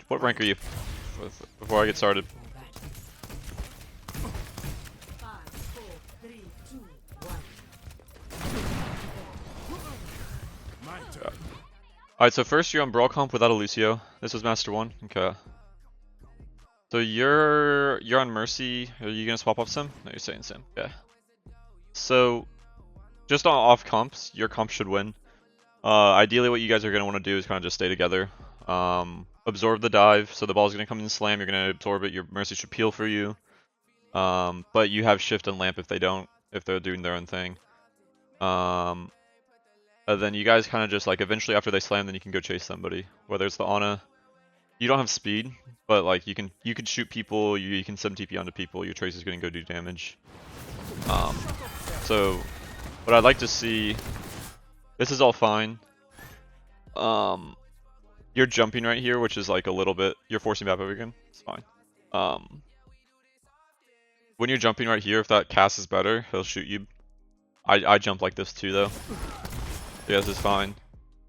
What rank are you? Before I get started. Alright, so first you're on Brawl Comp without a Lucio. This was Master 1. Okay. So you're on Mercy. Are you gonna swap off Sim? No, you're staying Sim. Yeah. So just on off comps, your comp should win. Ideally what you guys are gonna want to do is kind of just stay together. Absorb the dive, so the ball's gonna come in and slam, you're gonna absorb it, your Mercy should peel for you. But you have shift and lamp if they're doing their own thing. And then you guys kind of just like eventually after they slam, then you can go chase somebody. Whether it's the Ana, you don't have speed, but like you can shoot people, you can send TP onto people. Your Trace is gonna go do damage. So what I'd like to see, this is all fine. You're jumping right here, which is like a little bit. You're forcing Bap again. It's fine. When you're jumping right here, if that cast is better, he'll shoot you. I jump like this too though. Yeah, this is fine.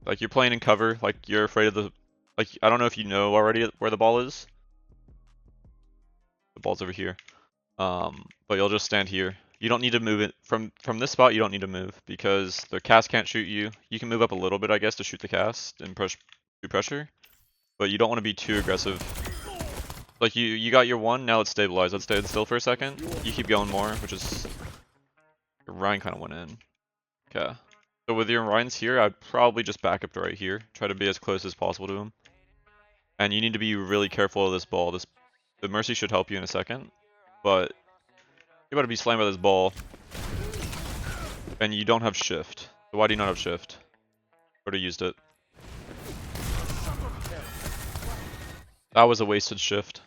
Like you're playing in cover, like you're afraid of the, like I don't know if you know already where the ball is. The ball's over here. But you'll just stand here. You don't need to move it from this spot. You don't need to move because the cast can't shoot you. You can move up a little bit, I guess, to shoot the cast and push through pressure. But you don't want to be too aggressive. Like you got your one, now let's stabilize. Let's stay still for a second. You keep going more, which is Ryan kind of went in. Okay. So with your Ryan's here, I'd probably just back up to right here. Try to be as close as possible to him. And you need to be really careful of this ball. The Mercy should help you in a second. But you're about to be slammed by this ball. And you don't have shift. So why do you not have shift? Would have used it. That was a wasted shift.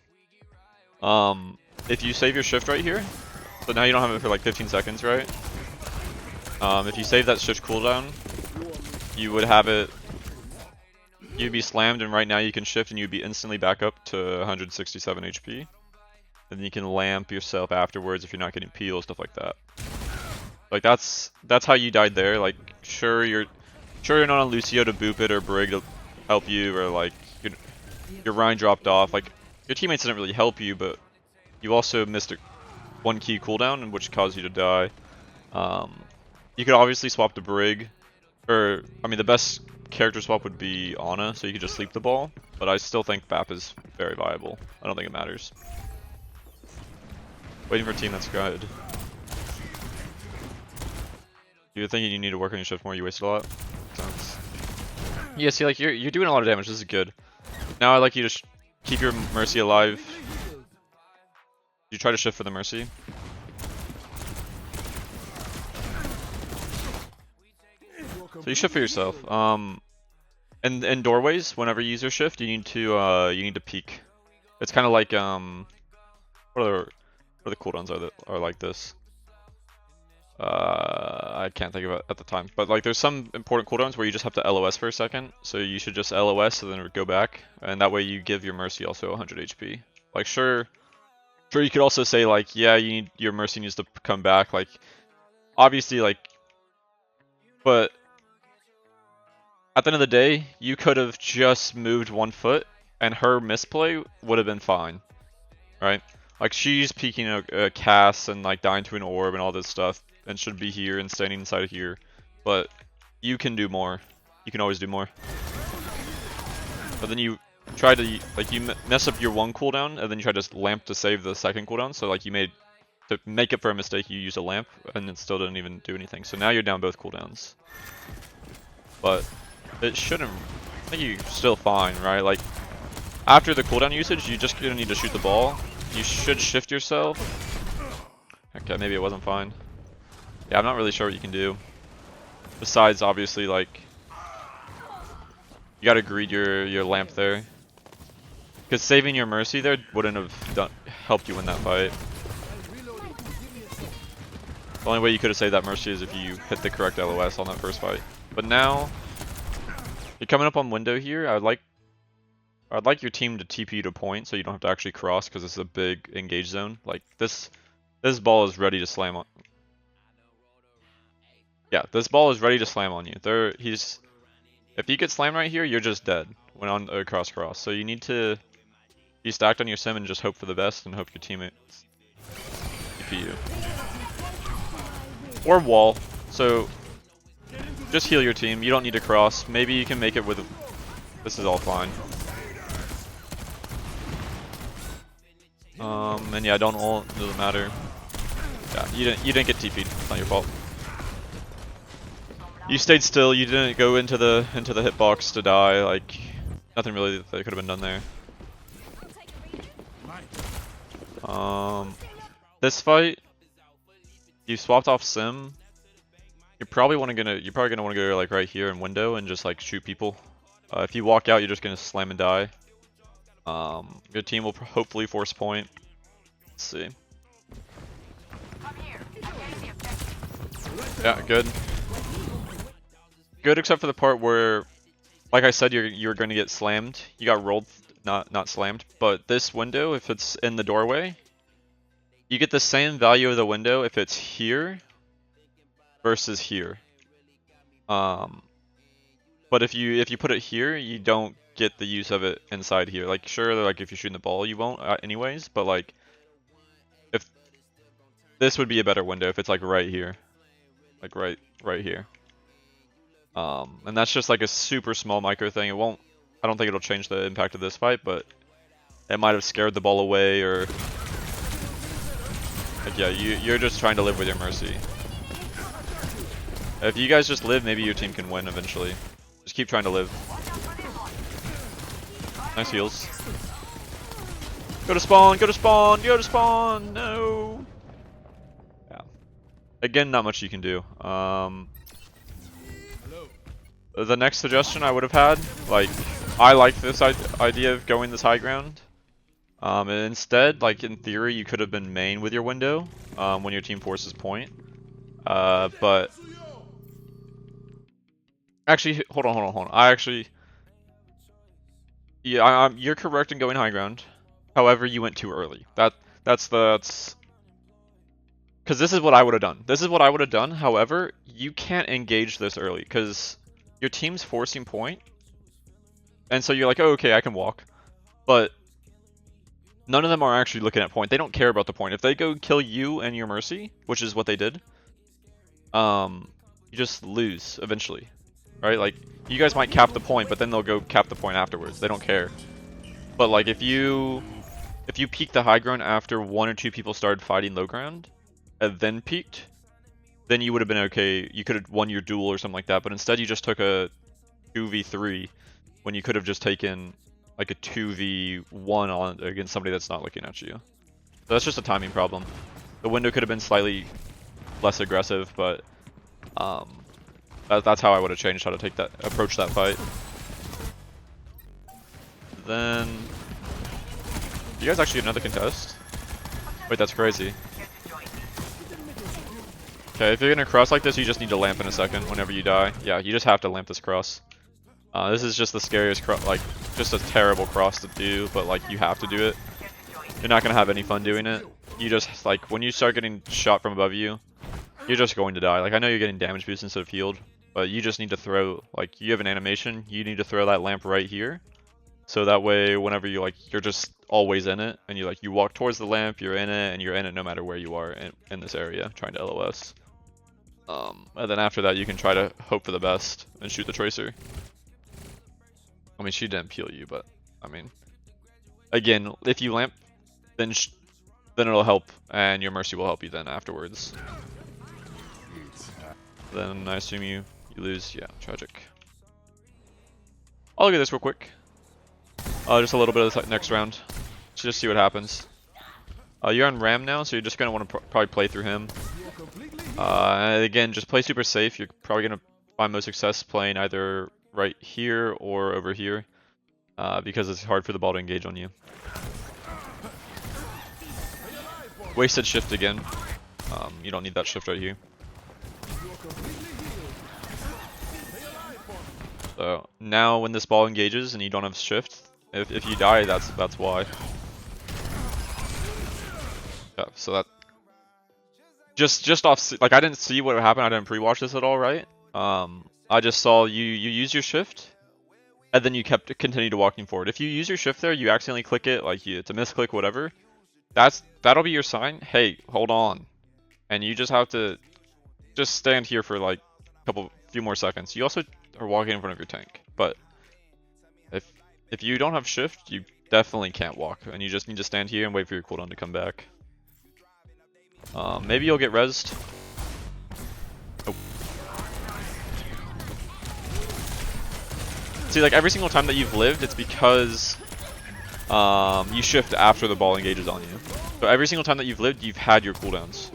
If you save your shift right here, so now you don't have it for like 15 seconds, right? If you save that shift cooldown, you would have it, you'd be slammed and right now you can shift and you'd be instantly back up to 167 HP. And you can lamp yourself afterwards if you're not getting peel, stuff like that. Like that's how you died there. Like sure you're not on Lucio to boop it or Brig to help you, or like your Ryan dropped off. Like your teammates didn't really help you, but you also missed a 1 key cooldown, which caused you to die. You could obviously swap to Brig, or I mean the best character swap would be Ana, so you could just sleep the ball. But I still think Bap is very viable. I don't think it matters. Waiting for a team that's good. You're thinking you need to work on your shift more. You wasted a lot. Sounds... Yeah, see, like you're doing a lot of damage. This is good. Now I'd like you to keep your Mercy alive. You try to shift for the Mercy. So you shift for yourself. And in doorways, whenever you use your shift, you need to peek. It's kind of like what are the cooldowns are like this? I can't think of it at the time, but like there's some important cooldowns where you just have to LOS for a second. So you should just LOS and then go back, and that way you give your Mercy also 100 HP. Like sure you could also say like, yeah, your Mercy needs to come back. Like obviously like, but at the end of the day, you could have just moved 1 foot and her misplay would have been fine, right? Like she's peeking a cast and like dying to an orb and all this stuff and should be here and standing inside of here, but you can do more. You can always do more. But then you try to like you mess up your 1 cooldown and then you try to lamp to save the 2nd cooldown. So like you made to make up for a mistake, you used a lamp and it still didn't even do anything. So now you're down both cooldowns. But it shouldn't. I think you're still fine, right? Like after the cooldown usage, you just gonna need to shoot the ball. You should shift yourself. Okay, maybe it wasn't fine. Yeah, I'm not really sure what you can do. Besides, obviously, like you gotta greed your lamp there. Because saving your Mercy there wouldn't have helped you win that fight. The only way you could have saved that Mercy is if you hit the correct LOS on that first fight. But now you're coming up on window here. I'd like your team to TP to point so you don't have to actually cross, because this is a big engage zone. Like this ball is ready to slam on. Yeah, this ball is ready to slam on you. If you get slammed right here, you're just dead when on cross. So you need to be stacked on your sim and just hope for the best and hope your teammates TP you. Or wall. So just heal your team. You don't need to cross. Maybe you can make it with. This is all fine. And yeah, don't ult. Doesn't matter. Yeah, you didn't get TP'd. It's not your fault. You stayed still. You didn't go into the hitbox to die. Like nothing really that could have been done there. This fight, you swapped off sim. You're probably gonna want to go like right here in window and just like shoot people. If you walk out, you're just gonna slam and die. Your team will hopefully force point. Let's see. Yeah, good. Good, except for the part where, like I said, you're going to get slammed. You got rolled, not slammed. But this window, if it's in the doorway, you get the same value of the window if it's here versus here. But if you put it here, you don't get the use of it inside here. Like sure, like if you're shooting the ball, you won't anyways. But like, if this would be a better window if it's like right here, like right here. And that's just like a super small micro thing. It won't. I don't think it'll change the impact of this fight, but it might have scared the ball away or. Like yeah, you're just trying to live with your mercy. If you guys just live, maybe your team can win eventually. Just keep trying to live. Nice heals. Go to spawn, go to spawn, go to spawn, no! Yeah. Again, not much you can do. The next suggestion I would have had, like, I like this idea of going this high ground. And instead, like in theory, you could have been main with your window when your team forces point. But actually, hold on. Yeah, you're correct in going high ground. However, you went too early. That's because this is what I would have done. However, you can't engage this early because your team's forcing point, and so you're like, oh, okay, I can walk, but none of them are actually looking at point. They don't care about the point. If they go kill you and your mercy, which is what they did, you just lose eventually, right? Like you guys might cap the point, but then they'll go cap the point afterwards. They don't care. But like if you peek the high ground after 1 or 2 people started fighting low ground, and then peeked, then you would have been okay. You could have won your duel or something like that. But instead, you just took a 2v3 when you could have just taken like a 2v1 on against somebody that's not looking at you. So that's just a timing problem. The window could have been slightly less aggressive, but that's how I would have changed how to approach that fight. Then you guys actually get another contest? Wait, that's crazy. Okay, if you're gonna cross like this, you just need to lamp in a second whenever you die. Yeah, you just have to lamp this cross. This is just the scariest like just a terrible cross to do, but like you have to do it. You're not gonna have any fun doing it. You just like when you start getting shot from above you, you're just going to die. Like I know you're getting damage boost instead of healed, but you just need to throw, like you have an animation, you need to throw that lamp right here. So that way whenever you're just always in it, and you walk towards the lamp, you're in it, and you're in it no matter where you are in this area trying to LOS. And then after that you can try to hope for the best and shoot the tracer. I mean, she didn't peel you, but I mean, again, if you lamp, then it'll help, and your mercy will help you then afterwards. Then I assume you lose. Yeah, tragic. I'll look at this real quick. Just a little bit of this next round. Just see what happens. You're on Ram now, so you're just gonna want to probably play through him. And again, just play super safe. You're probably gonna find most success playing either right here or over here, because it's hard for the ball to engage on you. Wasted shift again. You don't need that shift right here. So now when this ball engages and you don't have shift, if you die, that's why. Yeah, so that just off, like I didn't see what happened. I didn't pre-watch this at all, right? I just saw you use your shift, and then you continued walking forward. If you use your shift there, you accidentally click it, like it's a misclick, whatever. That'll be your sign. Hey, hold on, and you just have to just stand here for like few more seconds. You also are walking in front of your tank, but if you don't have shift, you definitely can't walk, and you just need to stand here and wait for your cooldown to come back. Maybe you'll get rezzed. Oh. See, like every single time that you've lived, it's because you shift after the ball engages on you. So every single time that you've lived, you've had your cooldowns.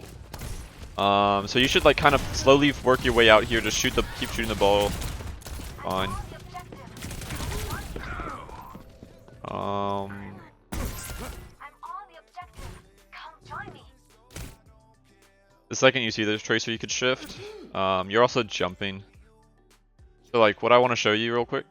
So you should like kind of slowly work your way out here. Just keep shooting the ball. Fine. The second you see this tracer, you could shift. You're also jumping. So like, what I want to show you real quick.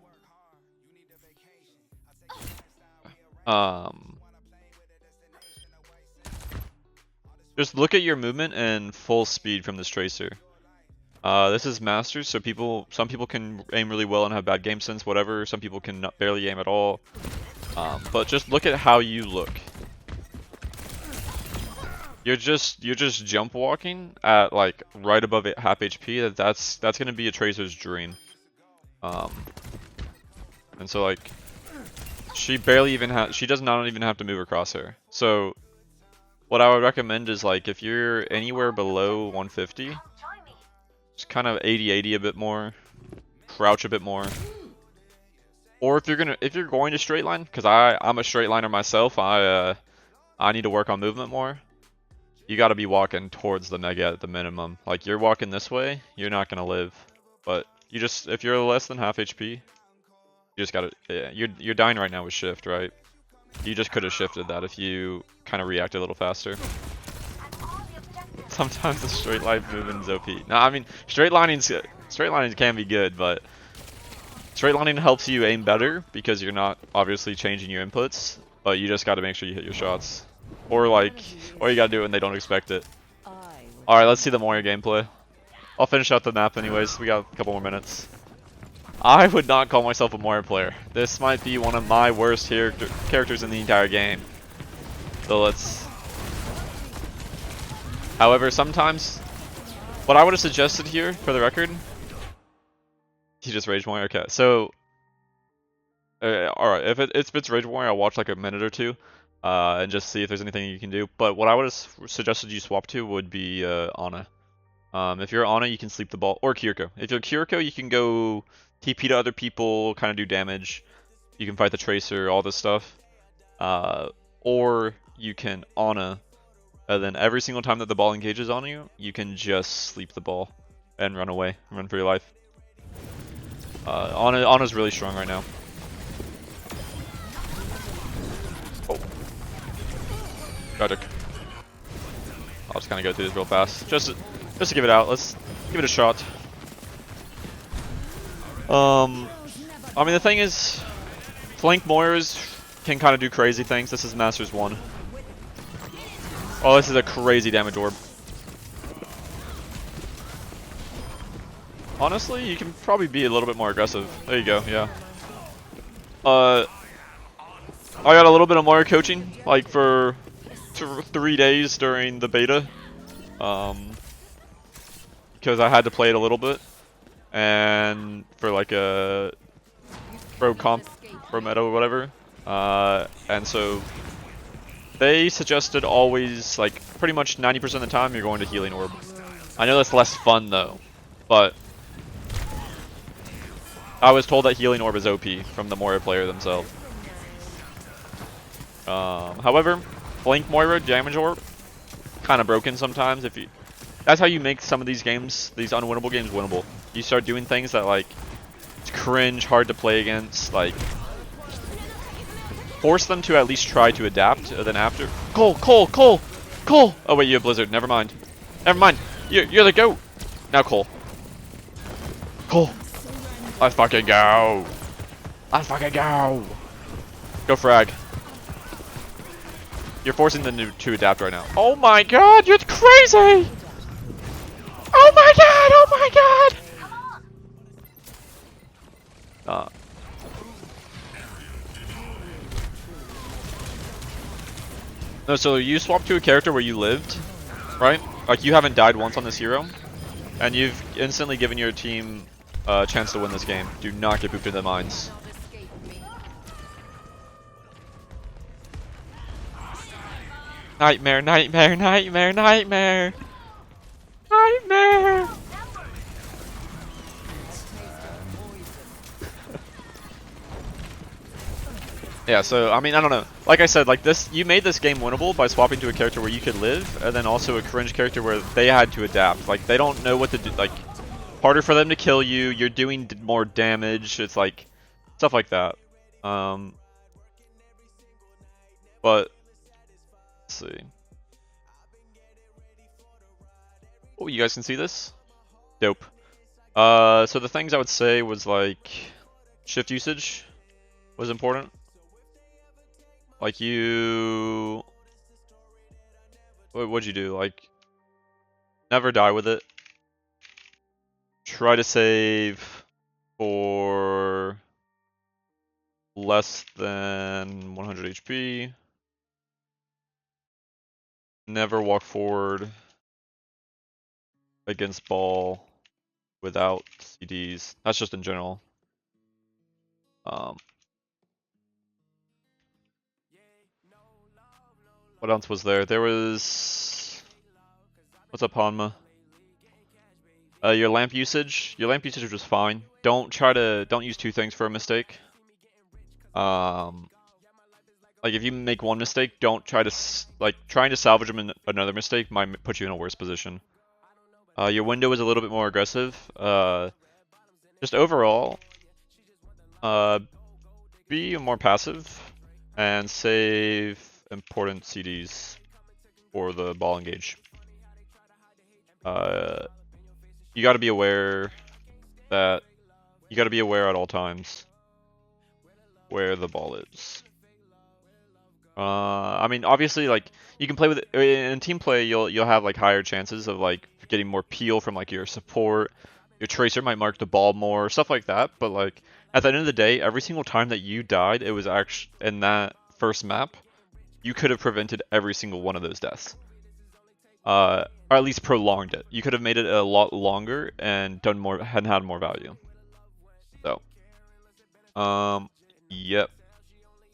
Just look at your movement and full speed from this tracer. This is Masters, so some people can aim really well and have bad game sense, whatever. Some people can barely aim at all. But just look at how you look. You're just jump walking at like right above half HP. That's gonna be a tracer's dream. And so like she does not even have to move her crosshair. So what I would recommend is like if you're anywhere below 150, just kind of 80-80 a bit more, crouch a bit more. Or if you're going to straight line, because I'm a straight liner myself, I need to work on movement more. You got to be walking towards the mega at the minimum. Like you're walking this way, you're not gonna live. But if you're less than half HP, you just gotta. Yeah, you're dying right now with shift, right? You just could have shifted that if you kind of reacted a little faster. Sometimes the straight line movement is OP. No, I mean straight lining can be good, but straight lining helps you aim better because you're not obviously changing your inputs, but you just got to make sure you hit your shots. Or you gotta do it when they don't expect it. Alright, let's see the Moira gameplay. I'll finish out the map anyways, we got a couple more minutes. I would not call myself a Moira player. This might be one of my worst characters in the entire game. So let's... However, sometimes, what I would have suggested here, for the record... He just Rage Moira, okay. So, alright, if it's Rage Moira, I'll watch like a minute or two. And just see if there's anything you can do. But what I would have suggested you swap to would be Ana. If you're Ana, you can sleep the ball, or Kiriko. If you're Kiriko, you can go TP to other people, kind of do damage. You can fight the Tracer, all this stuff. Or you can Ana, and then every single time that the ball engages on you, you can just sleep the ball and run away, run for your life. Ana's really strong right now. Tragic. I'll just kind of go through this real fast, just to give it out. Let's give it a shot. I mean the thing is, flank Moiras can kind of do crazy things. This is Masters 1. Oh, this is a crazy damage orb. Honestly, you can probably be a little bit more aggressive. There you go. Yeah. I got a little bit of Moira coaching, like for 3 days during the beta, because I had to play it a little bit, and for like a pro comp, pro meta or whatever, and so they suggested always, like pretty much 90% of the time you're going to Healing Orb. I know that's less fun though, but I was told that Healing Orb is OP from the Moira player themselves. However, flank Moira damage orb kind of broken sometimes. That's how you make some of these games, these unwinnable games, winnable. You start doing things that like it's cringe, hard to play against. Like force them to at least try to adapt. And then after, Cole. Oh wait, you have Blizzard. Never mind. You're the GOAT. Now Cole. Let's fucking go. Go frag. You're forcing them to adapt right now. Oh my god, you're crazy! Oh my god! No, so you swap to a character where you lived, right? Like you haven't died once on this hero, and you've instantly given your team a chance to win this game. Do not get booped in the mines. Nightmare, nightmare, nightmare, nightmare! Nightmare! Yeah, so, I mean, I don't know. Like I said, like this, you made this game winnable by swapping to a character where you could live, and then also a cringe character where they had to adapt. Like, they don't know what to do, like, harder for them to kill you, you're doing more damage, it's like, stuff like that. But, let's see. Oh, you guys can see this? Dope. So the things I would say was like, shift usage was important. Like you, what'd you do? Like, never die with it. Try to save for less than 100 HP. Never walk forward against ball without CDs. That's just in general. What else was there? There was... What's up, Hanma? Your lamp usage. Your lamp usage was fine. Don't use two things for a mistake. Like if you make one mistake, don't try to trying to salvage them in another mistake might put you in a worse position. Your window is a little bit more aggressive. Just overall, be more passive and save important CDs for the ball engage. You got to be aware that you got to be aware at all times where the ball is. I mean, obviously, like you can play with it in team play. You'll have like higher chances of like getting more peel from like your support. Your tracer might mark the ball more, stuff like that. But like at the end of the day, every single time that you died, it was actually in that first map. You could have prevented every single one of those deaths. Or at least prolonged it. You could have made it a lot longer and done more and had more value. So, yep.